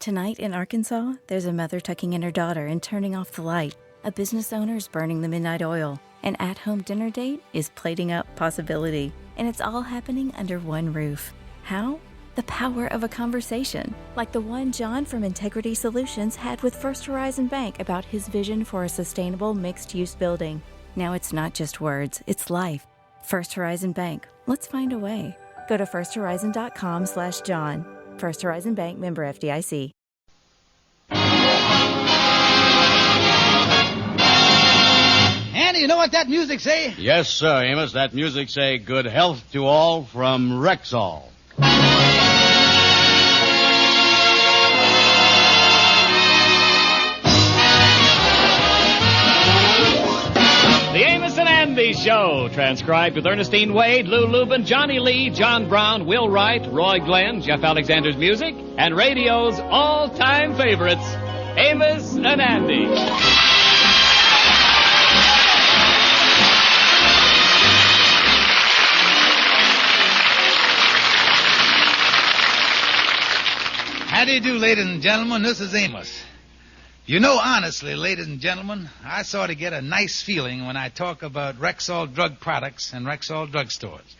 Tonight in Arkansas, there's a mother tucking in her daughter and turning off the light. A business owner is burning the midnight oil. An at-home dinner date is plating up possibility. And it's all happening under one roof. How? The power of a conversation, like the one John from Integrity Solutions had with First Horizon Bank about his vision for a sustainable mixed-use building. Now it's not just words, it's life. First Horizon Bank. Let's find a way. Go to firsthorizon.com/John. First Horizon Bank, member FDIC. Andy, you know what that music say? Yes, sir, Amos. That music say good health to all from Rexall. The Amos and Andy Show, transcribed with Ernestine Wade, Lou Lubin, Johnny Lee, John Brown, Will Wright, Roy Glenn, Jeff Alexander's music, and radio's all-time favorites, Amos and Andy. How do you do, ladies and gentlemen? This is Amos. You know, honestly, ladies and gentlemen, I sort of get a nice feeling when I talk about Rexall drug products and Rexall drugstores.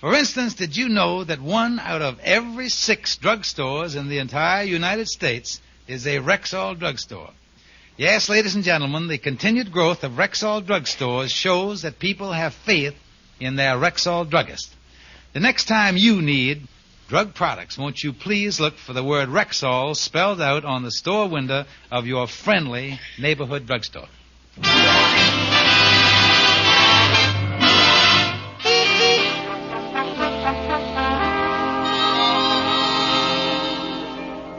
For instance, did you know that 1 out of every 6 drugstores in the entire United States is a Rexall drugstore? Yes, ladies and gentlemen, the continued growth of Rexall drugstores shows that people have faith in their Rexall druggist. The next time you need drug products, won't you please look for the word Rexall spelled out on the store window of your friendly neighborhood drugstore.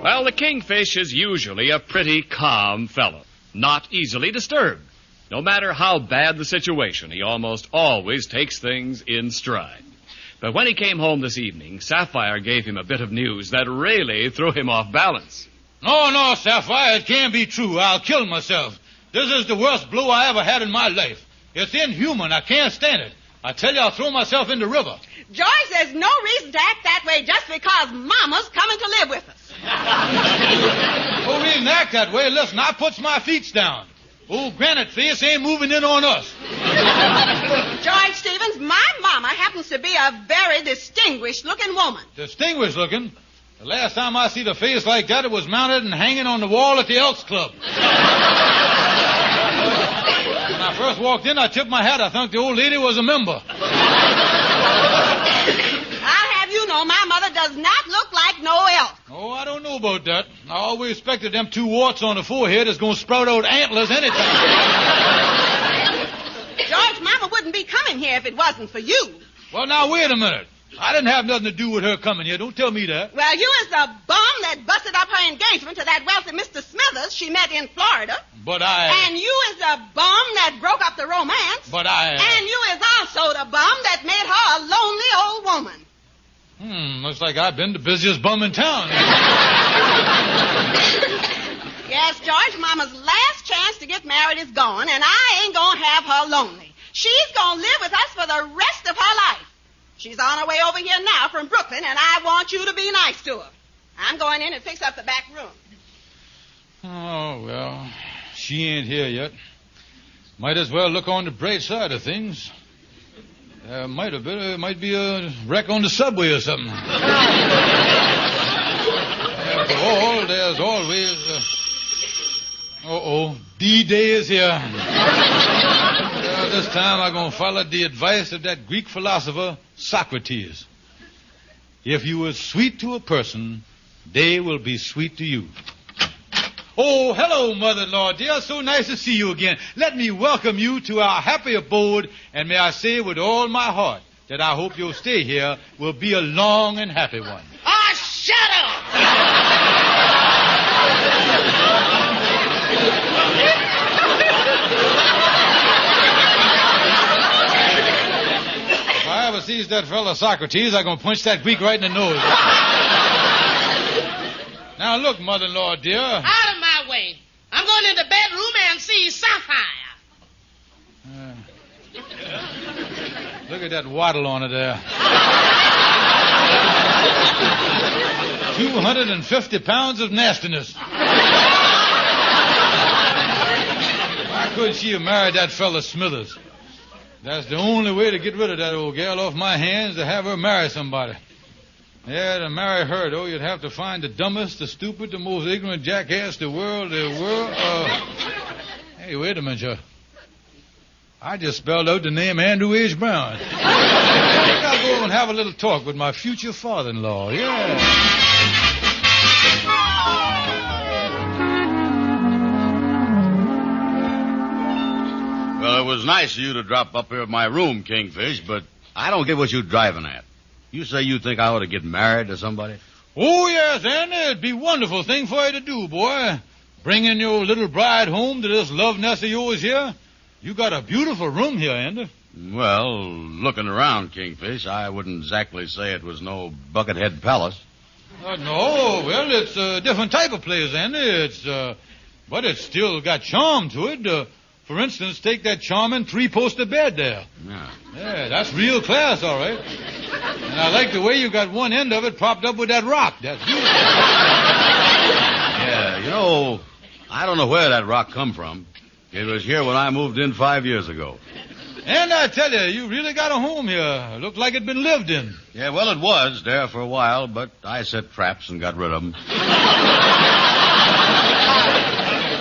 Well, the Kingfish is usually a pretty calm fellow, not easily disturbed. No matter how bad the situation, he almost always takes things in stride. But when he came home this evening, Sapphire gave him a bit of news that really threw him off balance. No, Sapphire, it can't be true. I'll kill myself. This is the worst blow I ever had in my life. It's inhuman. I can't stand it. I tell you, I'll throw myself in the river. George, there's no reason to act that way just because Mama's coming to live with us. No reason to act that way. Listen, I puts my feet down. Old Granite Face ain't moving in on us. George Stevens, my mama happens to be a very distinguished-looking woman. Distinguished looking? The last time I see the face like that, it was mounted and hanging on the wall at the Elks Club. When I first walked in, I tipped my hat. I thought the old lady was a member. I'll have you know my mother does not look like no elk. Oh, I don't know about that. I always expected them 2 warts on the forehead is going to sprout out antlers anytime. George, Mama wouldn't be coming here if it wasn't for you. Well, now, wait a minute. I didn't have nothing to do with her coming here. Don't tell me that. Well, you is the bum that busted up her engagement to that wealthy Mr. Smithers she met in Florida. But And you is the bum that broke up the romance. And you is also the bum that made her a lonely old woman. Looks like I've been the busiest bum in town. Yes, George, Mama's last chance to get married is gone, and I ain't gonna have her lonely. She's gonna live with us for the rest of her life. She's on her way over here now from Brooklyn, and I want you to be nice to her. I'm going in and fix up the back room. Oh, well, she ain't here yet. Might as well look on the bright side of things. Might be a wreck on the subway or something. After all, there's always... D-Day is here. This time I'm going to follow the advice of that Greek philosopher, Socrates. If you are sweet to a person, they will be sweet to you. Oh, hello, mother-in-law, dear. So nice to see you again. Let me welcome you to our happy abode, and may I say with all my heart that I hope your stay here will be a long and happy one. Oh, shut up! If I ever sees that fella Socrates, I'm going to punch that Greek right in the nose. Now, look, mother-in-law, dear. Out of my way. I'm going in the bedroom and see Sapphire. Look at that waddle on it there. 250 pounds of nastiness. Why couldn't she have married that fella Smithers? That's the only way to get rid of that old gal off my hands, to have her marry somebody. Yeah, to marry her, though, you'd have to find the dumbest, the stupid, the most ignorant jackass the world. Hey, wait a minute, sir. I just spelled out the name Andrew H. Brown. I think I'll go and have a little talk with my future father-in-law, yeah. Well, it was nice of you to drop up here at my room, Kingfish, but I don't get what you're driving at. You say you think I ought to get married to somebody? Oh, yes, Andy. It'd be a wonderful thing for you to do, boy. Bringing your little bride home to this love nest of yours here. You got a beautiful room here, Andy. Well, looking around, Kingfish, I wouldn't exactly say it was no Buckethead Palace. No, well, it's a different type of place, Andy. But it's still got charm to it. For instance, take that charming three-poster bed there. Yeah, that's real class, all right. And I like the way you got one end of it propped up with that rock. That's beautiful. Yeah, I don't know where that rock come from. It was here when I moved in 5 years ago. And I tell you really got a home here. Looked like it'd been lived in. Yeah, well, it was there for a while, but I set traps and got rid of them.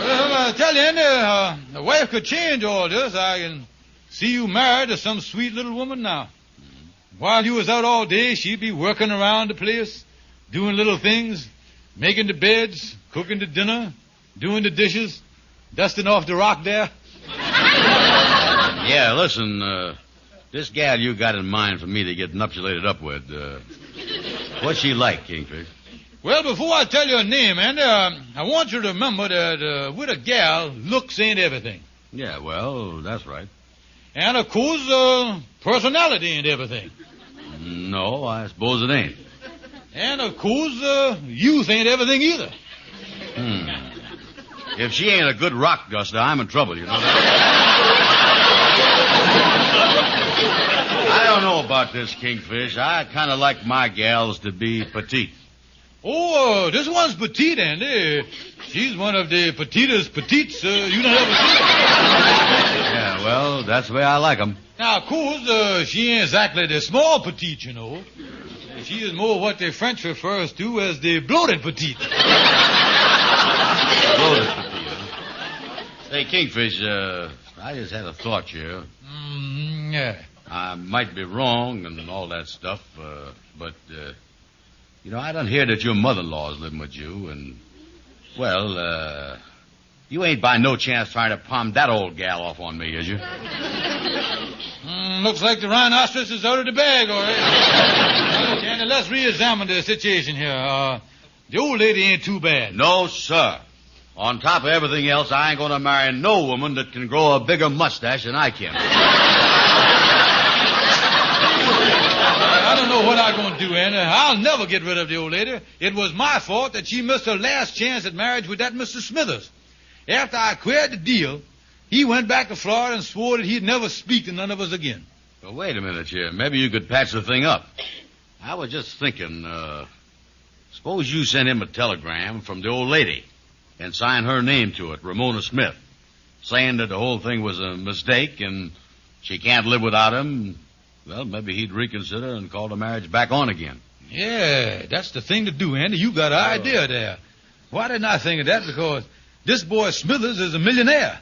Well, I tell you, Andy, a wife could change all this. I can see you married to some sweet little woman now. While you was out all day, she'd be working around the place, doing little things, making the beds, cooking the dinner, doing the dishes, dusting off the rock there. Yeah, listen, this gal you got in mind for me to get nuptialated up with, what's she like, Kingfish? Well, before I tell you her name, Andy, I want you to remember that with a gal, looks ain't everything. Yeah, well, that's right. And, of course, personality ain't everything. No, I suppose it ain't. And, of course, youth ain't everything either. If she ain't a good rock duster, I'm in trouble, you know. I don't know about this, Kingfish. I kind of like my gals to be petite. Oh, this one's petite, Andy. She's one of the petitest petites you done ever seen. Yeah, well, that's the way I like 'em. Now, of course, she ain't exactly the small petite, you know. She is more what the French refers to as the bloated petite. Bloated petite, huh? Hey, Kingfish, I just had a thought here. Yeah. I might be wrong and all that stuff, but I done hear that your mother-in-law is living with you, and, well, you ain't by no chance trying to palm that old gal off on me, is you? Looks like the rhinoceros is out of the bag, all right. Okay, now let's re-examine the situation here. The old lady ain't too bad. No, sir. On top of everything else, I ain't going to marry no woman that can grow a bigger mustache than I can. I don't know what I'm going to do, Andy. I'll never get rid of the old lady. It was my fault that she missed her last chance at marriage with that Mr. Smithers. After I queered the deal, he went back to Florida and swore that he'd never speak to none of us again. Well, wait a minute here. Maybe you could patch the thing up. I was just thinking, suppose you send him a telegram from the old lady and sign her name to it, Ramona Smith, saying that the whole thing was a mistake and she can't live without him. Well, maybe he'd reconsider and call the marriage back on again. Yeah, that's the thing to do, Andy. You got an idea there. Why didn't I think of that? Because this boy Smithers is a millionaire.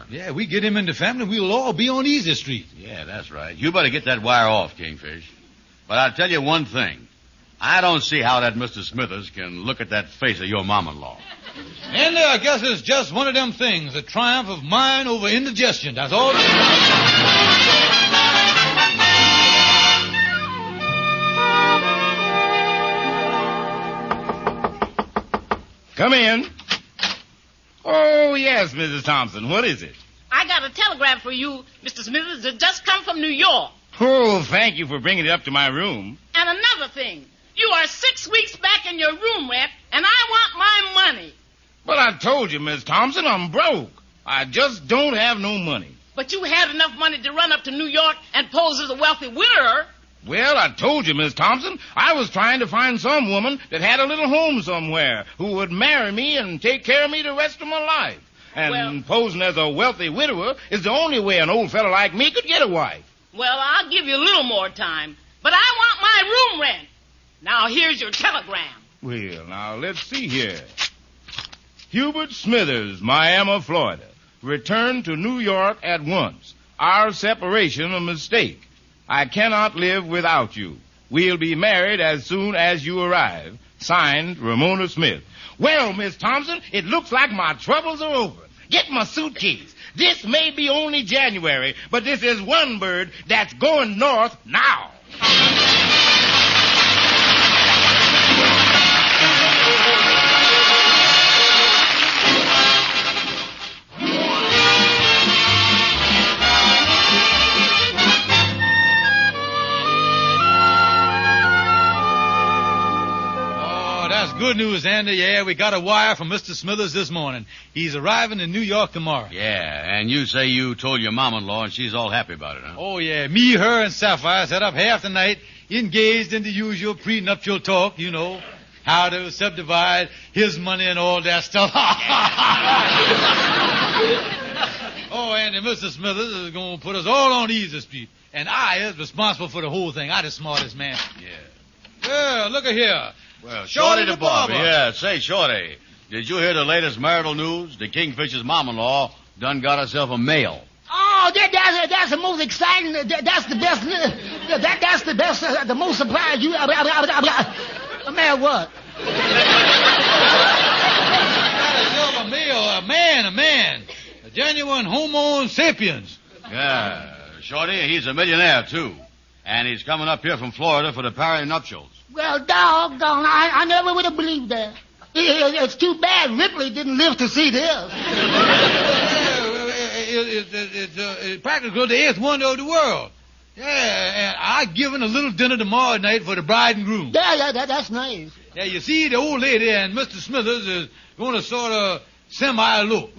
Yeah, we get him in the family, we'll all be on Easy Street. Yeah, that's right. You better get that wire off, Kingfish. But I'll tell you one thing. I don't see how that Mr. Smithers can look at that face of your mom-in-law. And I guess it's just one of them things, a triumph of mind over indigestion. That's all. Come in. Oh, yes, Mrs. Thompson. What is it? I got a telegram for you, Mr. Smithers, that just come from New York. Oh, thank you for bringing it up to my room. And another thing. You are 6 weeks back in your room rent, and I want my money. But I told you, Miss Thompson, I'm broke. I just don't have no money. But you had enough money to run up to New York and pose as a wealthy widower. Well, I told you, Miss Thompson, I was trying to find some woman that had a little home somewhere who would marry me and take care of me the rest of my life. And posing as a wealthy widower is the only way an old fellow like me could get a wife. Well, I'll give you a little more time, but I want my room rent. Now, here's your telegram. Well, now, let's see here. Hubert Smithers, Miami, Florida. Return to New York at once. Our separation a mistake. I cannot live without you. We'll be married as soon as you arrive. Signed, Ramona Smith. Well, Miss Thompson, it looks like my troubles are over. Get my suitcase. This may be only January, but this is one bird that's going north now. Good news, Andy. Yeah, we got a wire from Mr. Smithers this morning. He's arriving in New York tomorrow. Yeah, and you say you told your mom-in-law and she's all happy about it, huh? Oh, yeah. Me, her, and Sapphire sat up half the night, engaged in the usual prenuptial talk, you know, how to subdivide his money and all that stuff. Oh, Andy, Mr. Smithers is going to put us all on easy street. And I is responsible for the whole thing. I the smartest man. Yeah. Yeah, look at here. Well, Shorty the barber. Yeah, say, Shorty, did you hear the latest marital news? The Kingfisher's mom-in-law done got herself a male. Oh, that's the most exciting. That's the best. That's the best. The most surprise you. A man what? A male, a man. A genuine Homo sapiens. Yeah, Shorty, he's a millionaire, too. And he's coming up here from Florida for the Perry nuptials. Well, doggone, I never would have believed that. It's too bad Ripley didn't live to see this. It's practically the eighth wonder of the world. Yeah, and I'm giving a little dinner tomorrow night for the bride and groom. Yeah, that's nice. Yeah, you see, the old lady and Mr. Smithers is going to sort of semi-elope.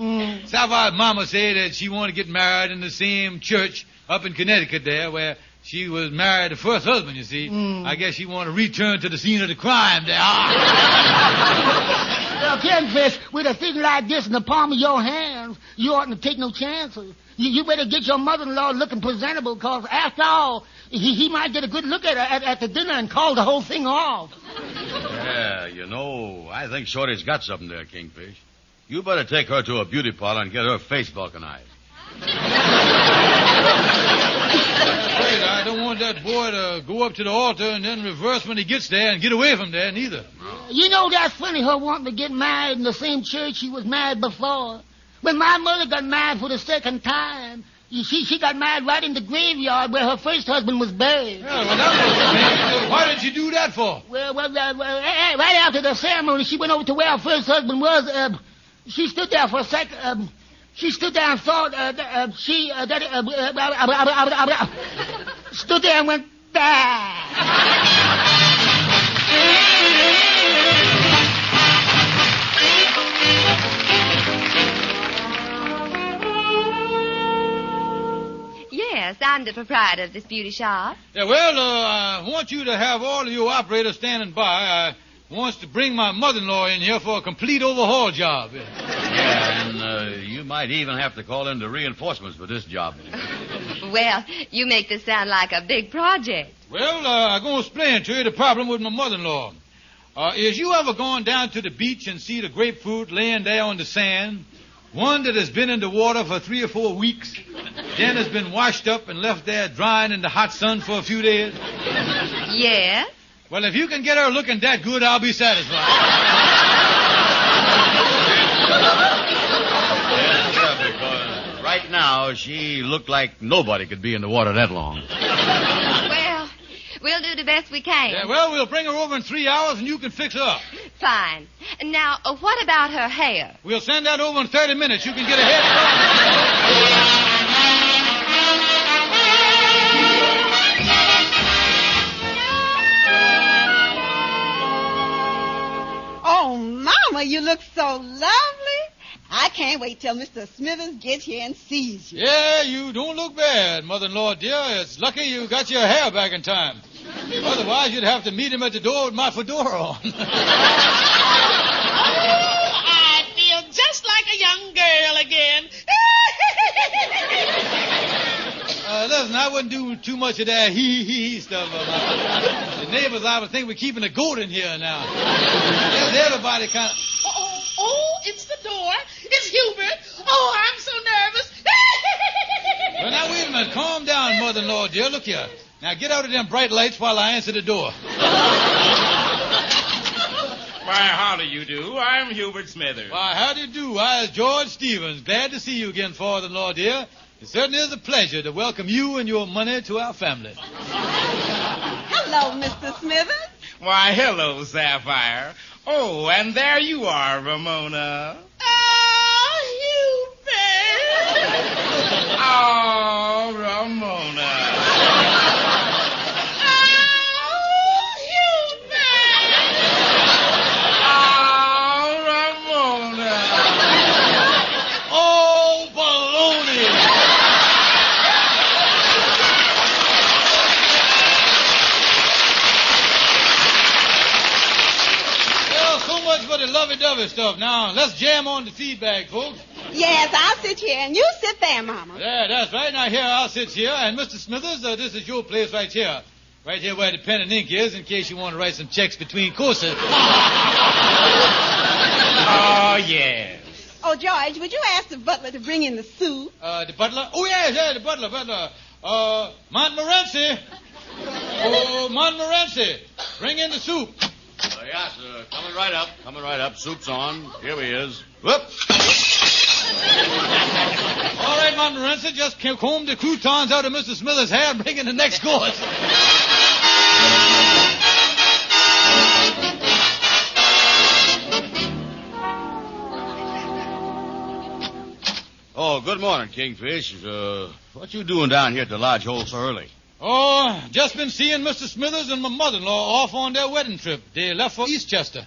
Sapphire's mama said that she wanted to get married in the same church up in Connecticut there where she was married to first husband, you see. I guess she wanted to return to the scene of the crime there. Well, Kingfish, with a thing like this in the palm of your hands, you oughtn't to take no chances. You better get your mother-in-law looking presentable, because after all, he might get a good look at the dinner and call the whole thing off. Yeah, you know, I think Shorty's got something there, Kingfish. You better take her to a beauty parlor and get her face vulcanized. I don't want that boy to go up to the altar and then reverse when he gets there and get away from there, neither. You know, that's funny, her wanting to get married in the same church she was married before. When my mother got married for the second time, she got married right in the graveyard where her first husband was buried. Yeah, well, that was, why did you do that for? Well, right after the ceremony, she went over to where her first husband was. She stood there for a second. She stood there and thought, stood there and went, bah. Yes, I'm the proprietor of this beauty shop. Yeah, well, I want you to have all of your operators standing by. I wants to bring my mother-in-law in here for a complete overhaul job. Yeah, and you might even have to call in the reinforcements for this job. Well, you make this sound like a big project. Well, I'm going to explain to you the problem with my mother-in-law. Is you ever gone down to the beach and see the grapefruit laying there on the sand? One that has been in the water for 3 or 4 weeks, then has been washed up and left there drying in the hot sun for a few days? Yes. Well, if you can get her looking that good, I'll be satisfied. Yeah, because right now she looked like nobody could be in the water that long. Well, we'll do the best we can. Yeah, well, we'll bring her over in 3 hours and you can fix her up. Fine. Now, what about her hair? We'll send that over in 30 minutes. You can get a head. Oh, Mama, you look so lovely. I can't wait till Mr. Smithers gets here and sees you. Yeah, you don't look bad, mother-in-law, dear. It's lucky you got your hair back in time. Otherwise, you'd have to meet him at the door with my fedora on. I feel just like a young girl again. Listen, I wouldn't do too much of that hee stuff. The neighbors, I would think we're keeping a goat in here now. Yes, everybody kind of... Oh, it's the door. It's Hubert. Oh, I'm so nervous. Well, now, wait a minute. Calm down, mother-in-law, dear. Look here. Now, get out of them bright lights while I answer the door. Why, how do you do? I'm Hubert Smithers. Why, how do you do? I is George Stevens. Glad to see you again, father-in-law, dear. It certainly is a pleasure to welcome you and your money to our family. Hello, Mr. Smithers. Why, hello, Sapphire. Oh, and there you are, Ramona. Oh, Hubert. Oh, Ramona. For the lovey-dovey stuff. Now, let's jam on the feedback, folks. Yes, I'll sit here, and you sit there, Mama. Yeah, that's right. Now, here, I'll sit here. And, Mr. Smithers, this is your place right here. Right here where the pen and ink is, in case you want to write some checks between courses. Oh, yes. Oh, George, would you ask the butler to bring in the soup? The butler? Oh, yeah, the butler. Montmorency. Oh, Montmorency. Bring in the soup. Yes, coming right up. Soup's on. Here he is. Whoop. All right, Montmorency, just comb the croutons out of Mr. Smithers' hair and bring in the next course. Oh, good morning, Kingfish. What you doing down here at the lodge hole so early? Oh, just been seeing Mr. Smithers and my mother-in-law off on their wedding trip. They left for Eastchester.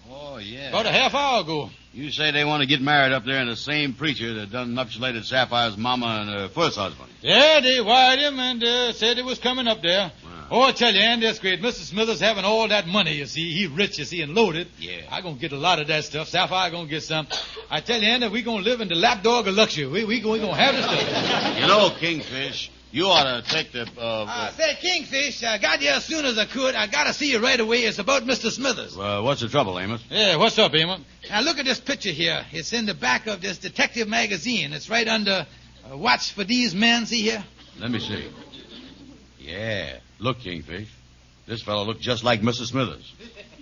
Oh, yeah. About a half hour ago. You say they want to get married up there in the same preacher that done nuptialated Sapphire's mama and her first husband. Yeah, they wired him and said it was coming up there. Wow. Oh, I tell you, Andy, that's great. Mr. Smithers having all that money, you see. He rich, you see, and loaded. Yeah. I gonna get a lot of that stuff. Sapphire gonna get some. I tell you, Andy, we gonna live in the lapdog of luxury. We gonna have this stuff. You know, Kingfish, you ought to take the... Say, Kingfish, I got here as soon as I could. I gotta see you right away. It's about Mr. Smithers. What's the trouble, Amos? Yeah, what's up, Amos? Now, look at this picture here. It's in the back of this detective magazine. It's right under Watch for These Men. See here? Let me see. Yeah. Look, Kingfish. This fellow looked just like Mr. Smithers.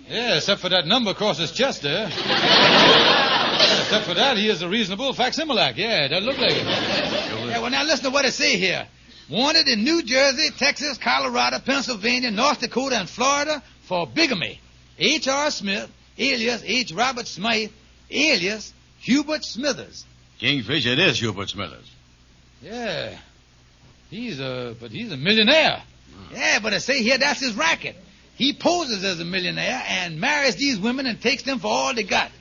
Yeah, except for that number across his chest there. Except for that, he is a reasonable facsimile. Yeah, that look like it. Yeah, well, now listen to what it say here. Wanted in New Jersey, Texas, Colorado, Pennsylvania, North Dakota, and Florida for bigamy. H.R. Smith, alias H. Robert Smythe, alias Hubert Smithers. Kingfish, it is Hubert Smithers. Yeah. He's a millionaire. Yeah, but I say here that's his racket. He poses as a millionaire and marries these women and takes them for all they got.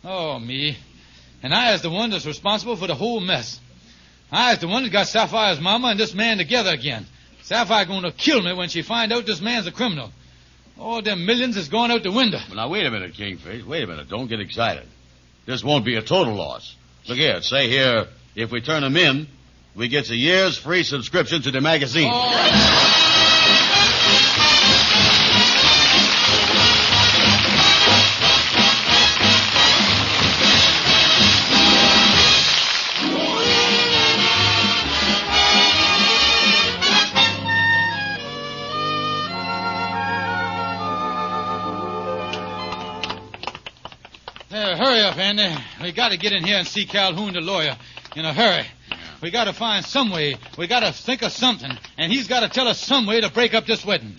Oh, me. And I is the one that's responsible for the whole mess. I is the one that got Sapphire's mama and this man together again. Sapphire gonna kill me when she find out this man's a criminal. All them millions is going out the window. Well, now, wait a minute, Kingfish. Wait a minute. Don't get excited. This won't be a total loss. Look here. Say here, if we turn him in, we get a year's free subscription to the magazine. Hurry up, Andy. We got to get in here and see Calhoun, the lawyer, in a hurry. We got to find some way. We got to think of something. And he's got to tell us some way to break up this wedding.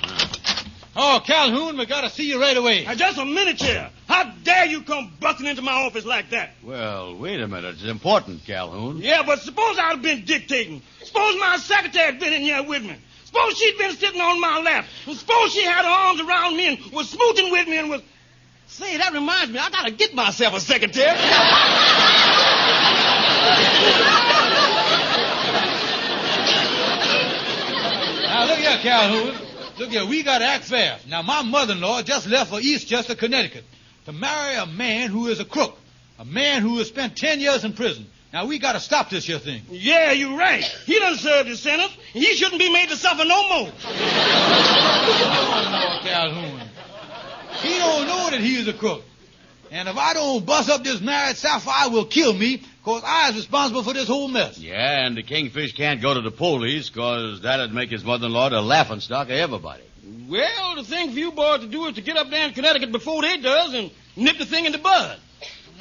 Oh, Calhoun, we got to see you right away. Now, just a minute here. How dare you come busting into my office like that? Well, wait a minute. It's important, Calhoun. Yeah, but suppose I'd have been dictating. Suppose my secretary had been in here with me. Suppose she'd been sitting on my lap. And suppose she had her arms around me and was smooching with me and was... Say, that reminds me, I gotta get myself a secretary. Now, look here, Calhoun. Look here, we got to act fair. Now, my mother-in-law just left for Eastchester, Connecticut, to marry a man who is a crook, a man who has spent 10 years in prison. Now, we got to stop this here thing. Yeah, you're right. He done served his sentence. He shouldn't be made to suffer no more. Oh, Calhoun. He don't know that he is a crook. And if I don't bust up this married Sapphire, will kill me, because I is responsible for this whole mess. Yeah, and the Kingfish can't go to the police, because that'd make his mother-in-law the laughingstock of everybody. Well, the thing for you boys to do is to get up there in Connecticut before they does and nip the thing in the bud.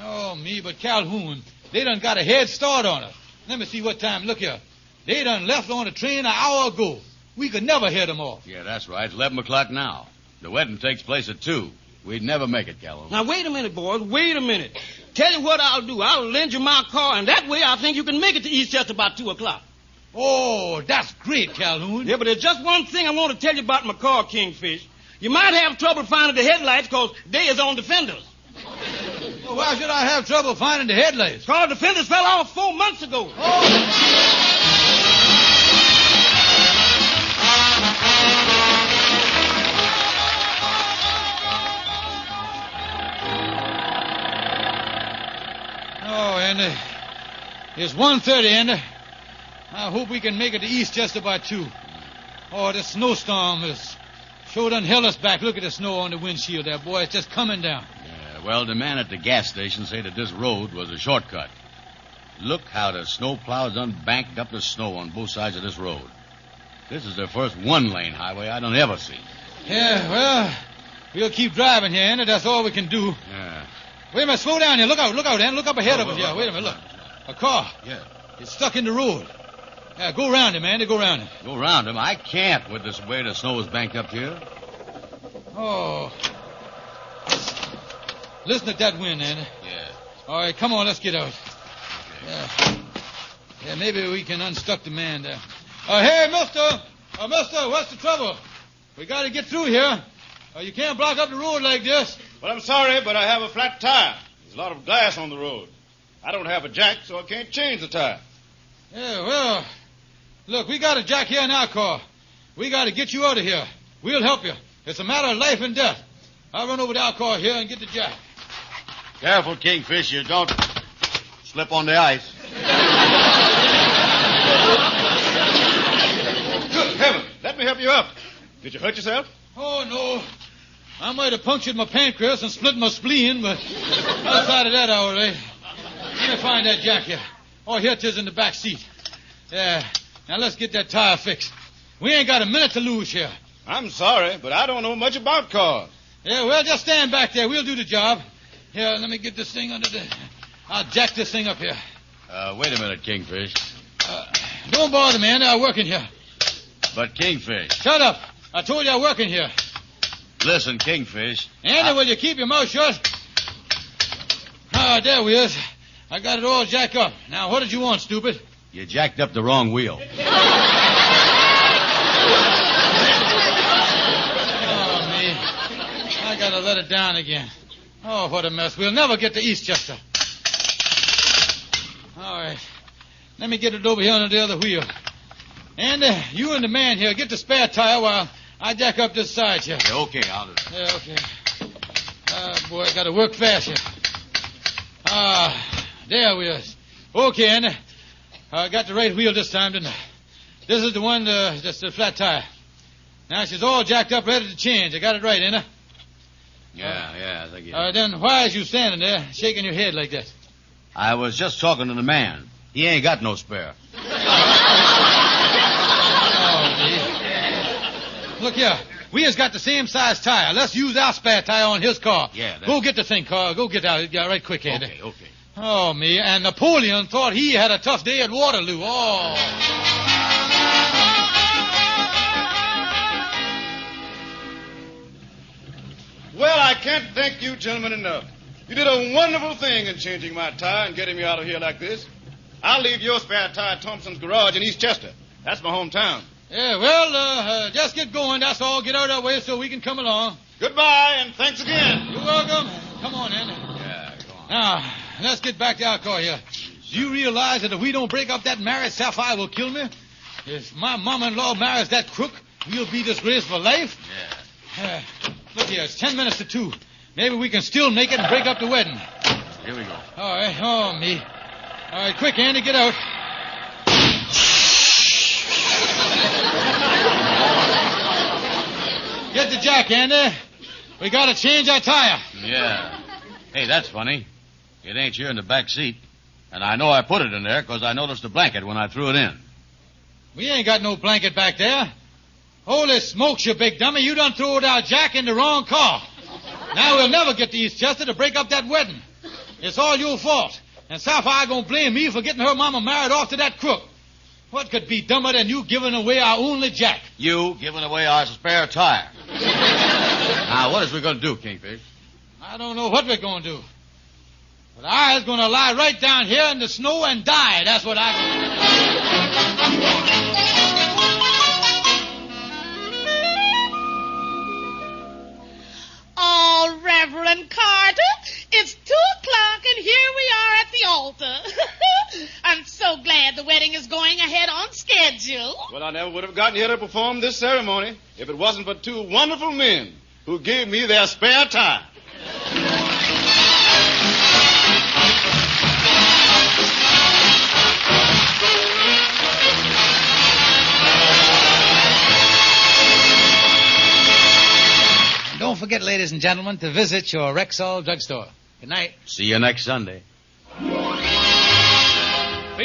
Oh, me, but Calhoun, they done got a head start on us. Let me see what time. Look here. They done left on the train an hour ago. We could never head them off. Yeah, that's right. It's 11 o'clock now. The wedding takes place at 2. We'd never make it, Calhoun. Now, wait a minute, boys. Wait a minute. Tell you what I'll do. I'll lend you my car, and that way I think you can make it to Eastchester about 2 o'clock. Oh, that's great, Calhoun. Yeah, but there's just one thing I want to tell you about my car, Kingfish. You might have trouble finding the headlights because they is on the fenders. Well, why should I have trouble finding the headlights? Because the fenders fell off 4 months ago. Oh, Andy. It's 1:30, Andy. I hope we can make it to Eastchester by 2. Oh, this snowstorm is sure done held us back. Look at the snow on the windshield there, boy. It's just coming down. Yeah, well, the man at the gas station said that this road was a shortcut. Look how the snow plows done banked up the snow on both sides of this road. This is the first one-lane highway I done ever seen. Yeah, well, we'll keep driving here, Andy. That's all we can do. Yeah. Wait a minute, slow down here. Look out, Andy. Look up ahead of us here. Wait a minute, look. A car. Yeah. It's stuck in the road. Yeah, go around him, Andy. Go around him. Go around him? I can't with this way the snow is banked up here. Oh. Listen to that wind, Andy. Yeah. All right, come on, let's get out. Yeah, maybe we can unstuck the man there. Hey, mister! Mister, what's the trouble? We got to get through here. You can't block up the road like this. Well, I'm sorry, but I have a flat tire. There's a lot of glass on the road. I don't have a jack, so I can't change the tire. Yeah, well, look, we got a jack here in our car. We got to get you out of here. We'll help you. It's a matter of life and death. I'll run over to our car here and get the jack. Careful, Kingfish. You don't slip on the ice. Good heavens. Let me help you up. Did you hurt yourself? Oh, no. I might have punctured my pancreas and split my spleen, but outside of that, all right. Let me find that jack here. Oh, here it is in the back seat. Yeah. Now let's get that tire fixed. We ain't got a minute to lose here. I'm sorry, but I don't know much about cars. Yeah, well, just stand back there. We'll do the job. Here, let me get this thing under the... I'll jack this thing up here. Wait a minute, Kingfish. Don't bother me, Andy. I work in here. But, Kingfish... Shut up. I told you I work in here. Listen, Kingfish... Andy, will you keep your mouth shut? Ah, there we is. I got it all jacked up. Now, what did you want, stupid? You jacked up the wrong wheel. Oh, me. I gotta let it down again. Oh, what a mess. We'll never get to Eastchester. All right. Let me get it over here under the other wheel. And you and the man here, get the spare tire while I jack up this side here. Yeah, okay, I'll do it. Yeah, okay. Boy, I gotta work fast here. There we is. Okay, Andy. I got the right wheel this time, didn't I? This is the one that's the flat tire. Now she's all jacked up, ready to change. I got it right, ain't I? Yeah, I think you did. Then why is you standing there, shaking your head like that? I was just talking to the man. He ain't got no spare. Look here. We has got the same size tire. Let's use our spare tire on his car. Yeah, Go get the thing, car. Go get out right quick, Andy. Okay. Oh, me. And Napoleon thought he had a tough day at Waterloo. Oh. Well, I can't thank you gentlemen enough. You did a wonderful thing in changing my tire and getting me out of here like this. I'll leave your spare tire at Thompson's garage in Eastchester. That's my hometown. Yeah, well, just get going. That's all. Get out of our way so we can come along. Goodbye, and thanks again. You're welcome. Come on, Andy. Yeah, go on. Now, let's get back to our car here. Do you realize that if we don't break up that marriage, Sapphire will kill me? If my mama-in-law marries that crook, We'll be disgraced for life? Yeah. Look here, it's 10 minutes to 2. Maybe we can still make it and break up the wedding. Here we go. All right. Oh, me. All right, quick, Andy, get out. Get the jack, Andy. We got to change our tire. Yeah. Hey, that's funny. It ain't here in the back seat. And I know I put it in there because I noticed the blanket when I threw it in. We ain't got no blanket back there. Holy smokes, you big dummy. You done threw our jack in the wrong car. Now we'll never get to East Chester to break up that wedding. It's all your fault. And Sapphire gonna blame me for getting her mama married off to that crook. What could be dumber than you giving away our only jack? You giving away our spare tire. Now, what is we going to do, Kingfish? I don't know what we're gonna do. But I's gonna lie right down here in the snow and die. That's what I'm gonna do. Oh, Reverend Carter, it's 2 o'clock and here we are at the altar. I'm so glad the wedding is going ahead on schedule. Well, I never would have gotten here to perform this ceremony if it wasn't for 2 wonderful men who gave me their spare tire. Don't forget, ladies and gentlemen, to visit your Rexall drugstore. Good night. See you next Sunday. Be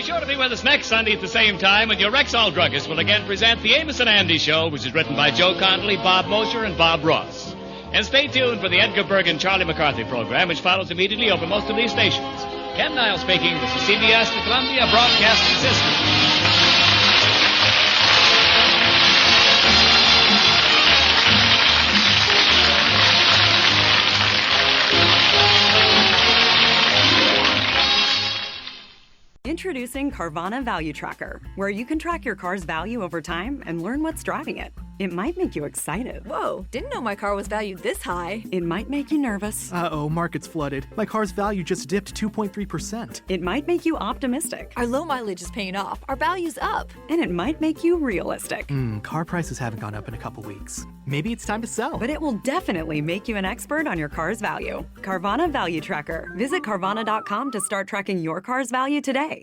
sure to be with us next Sunday at the same time when your Rexall druggist will again present the Amos and Andy Show, which is written by Joe Connolly, Bob Mosher, and Bob Ross. And stay tuned for the Edgar Berg and Charlie McCarthy program, which follows immediately over most of these stations. Ken Niles speaking. This is CBS, the Columbia Broadcasting System. Introducing Carvana Value Tracker, where you can track your car's value over time and learn what's driving it. It might make you excited. Whoa, didn't know my car was valued this high. It might make you nervous. Uh-oh, market's flooded. My car's value just dipped 2.3%. It might make you optimistic. Our low mileage is paying off. Our value's up. And it might make you realistic. Car prices haven't gone up in a couple weeks. Maybe it's time to sell. But it will definitely make you an expert on your car's value. Carvana Value Tracker. Visit Carvana.com to start tracking your car's value today.